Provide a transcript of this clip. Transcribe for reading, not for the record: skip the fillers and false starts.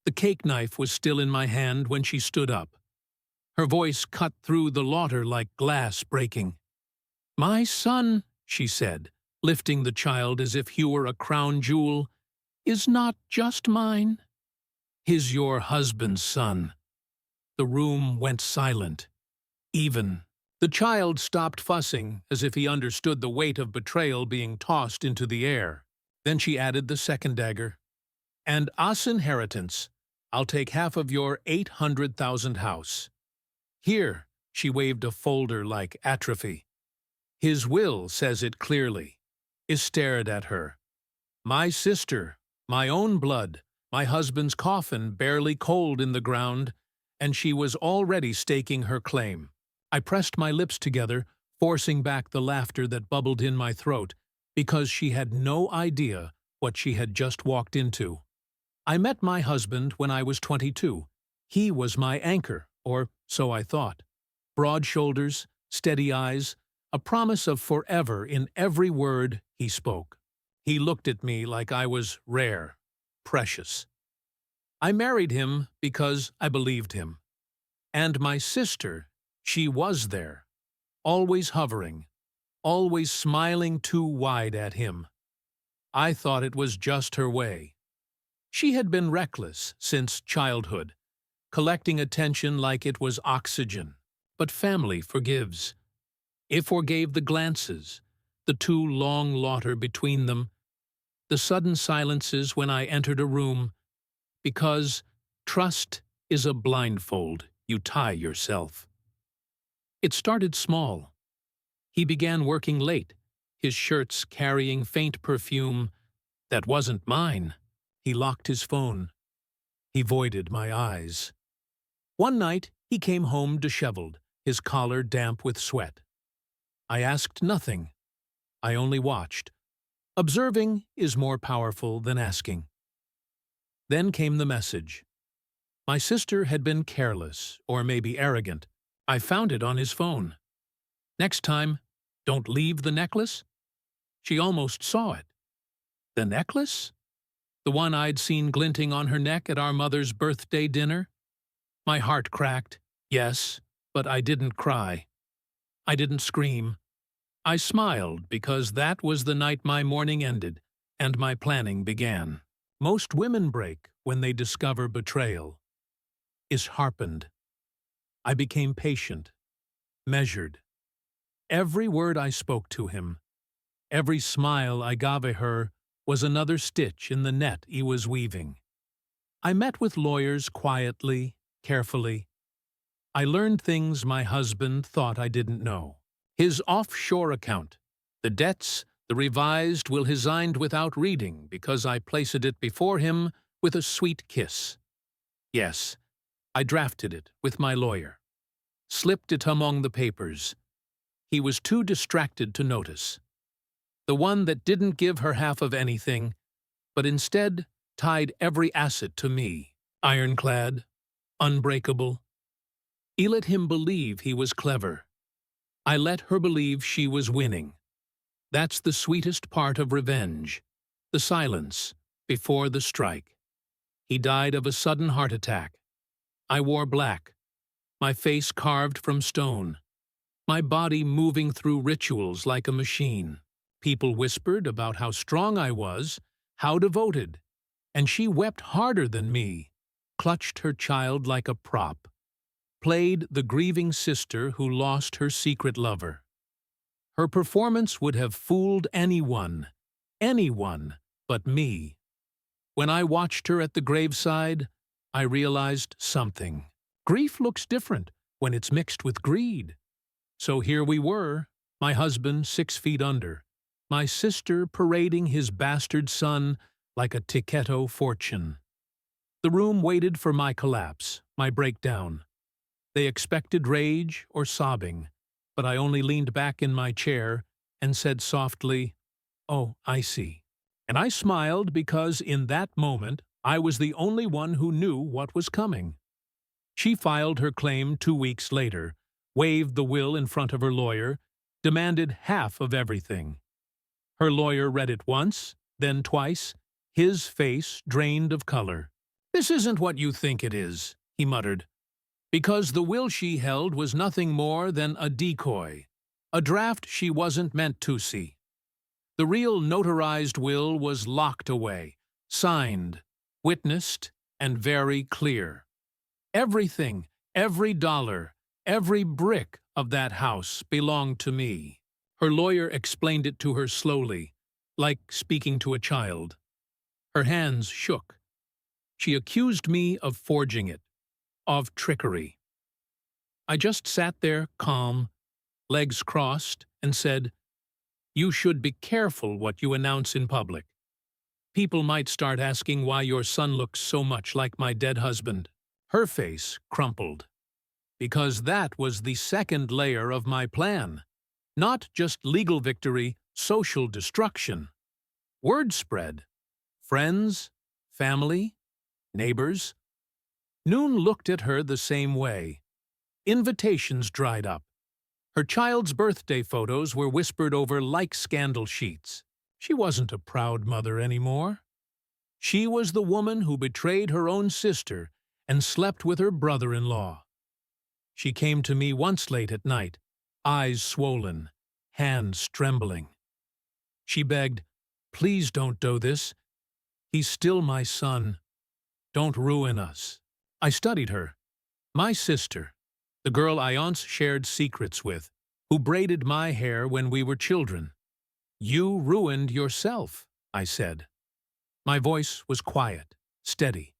The cake knife was still in my hand when she stood up. Her voice cut through the laughter like glass breaking. "My son," she said, lifting the child as if he were a crown jewel, "is not just mine. He's your husband's son." The room went silent. Even. The child stopped fussing, as if he understood the weight of betrayal being tossed into the air. Then she added the second dagger. "And us inheritance. I'll take half of your 800,000 house. Here," she waved a folder like atrophy. "His will says it clearly." He stared at her. My sister, my own blood, my husband's coffin barely cold in the ground, and she was already staking her claim. I pressed my lips together, forcing back the laughter that bubbled in my throat, because she had no idea what she had just walked into. I met my husband when I was 22. He was my anchor, or so I thought. Broad shoulders, steady eyes, a promise of forever in every word he spoke. He looked at me like I was rare, precious. I married him because I believed him. And my sister, she was there, always hovering, always smiling too wide at him. I thought it was just her way. She had been reckless since childhood, collecting attention like it was oxygen. But family forgives. It forgave the glances, the too long laughter between them, the sudden silences when I entered a room, because trust is a blindfold you tie yourself. It started small. He began working late, his shirts carrying faint perfume that wasn't mine. He locked his phone. He voided my eyes. One night, he came home disheveled, his collar damp with sweat. I asked nothing. I only watched. Observing is more powerful than asking. Then came the message. My sister had been careless, or maybe arrogant. I found it on his phone. "Next time, don't leave the necklace." She almost saw it. The necklace? The one I'd seen glinting on her neck at our mother's birthday dinner? My heart cracked. Yes, but I didn't cry. I didn't scream. I smiled because that was the night my mourning ended and my planning began. Most women break when they discover betrayal. Is harpened. I became patient, measured. Every word I spoke to him, every smile I gave her was another stitch in the net he was weaving. I met with lawyers quietly, carefully. I learned things my husband thought I didn't know. His offshore account, the debts, the revised will he signed without reading because I placed it before him with a sweet kiss. Yes, I drafted it with my lawyer, slipped it among the papers. He was too distracted to notice. The one that didn't give her half of anything, but instead tied every asset to me, ironclad, unbreakable. He let him believe he was clever. I let her believe she was winning. That's the sweetest part of revenge, the silence before the strike. He died of a sudden heart attack. I wore black, my face carved from stone, my body moving through rituals like a machine. People whispered about how strong I was, how devoted, and she wept harder than me, clutched her child like a prop, played the grieving sister who lost her secret lover. Her performance would have fooled anyone but me. When I watched her at the graveside, I realized something. Grief looks different when it's mixed with greed. So here we were, my husband 6 feet under, my sister parading his bastard son like a Tiketto fortune. The room waited for my collapse, my breakdown. They expected rage or sobbing, but I only leaned back in my chair and said softly, "Oh, I see." And I smiled because in that moment I was the only one who knew what was coming. She filed her claim 2 weeks later, waved the will in front of her lawyer, demanded half of everything. Her lawyer read it once, then twice, his face drained of color. "This isn't what you think it is," he muttered, because the will she held was nothing more than a decoy, a draft she wasn't meant to see. The real notarized will was locked away, signed, witnessed, and very clear. Everything, every dollar, every brick of that house belonged to me. Her lawyer explained it to her slowly, like speaking to a child. Her hands shook. She accused me of forging it, of trickery. I just sat there, calm, legs crossed, and said, "You should be careful what you announce in public. People might start asking why your son looks so much like my dead husband." Her face crumpled, because that was the second layer of my plan. Not just legal victory, social destruction. Word spread. Friends, family, neighbors. Noon looked at her the same way. Invitations dried up. Her child's birthday photos were whispered over like scandal sheets. She wasn't a proud mother anymore. She was the woman who betrayed her own sister and slept with her brother-in-law. She came to me once late at night, eyes swollen, hands trembling. She begged, "Please don't do this. He's still my son. Don't ruin us." I studied her. My sister, the girl I once shared secrets with, who braided my hair when we were children. "You ruined yourself," I said. My voice was quiet, steady.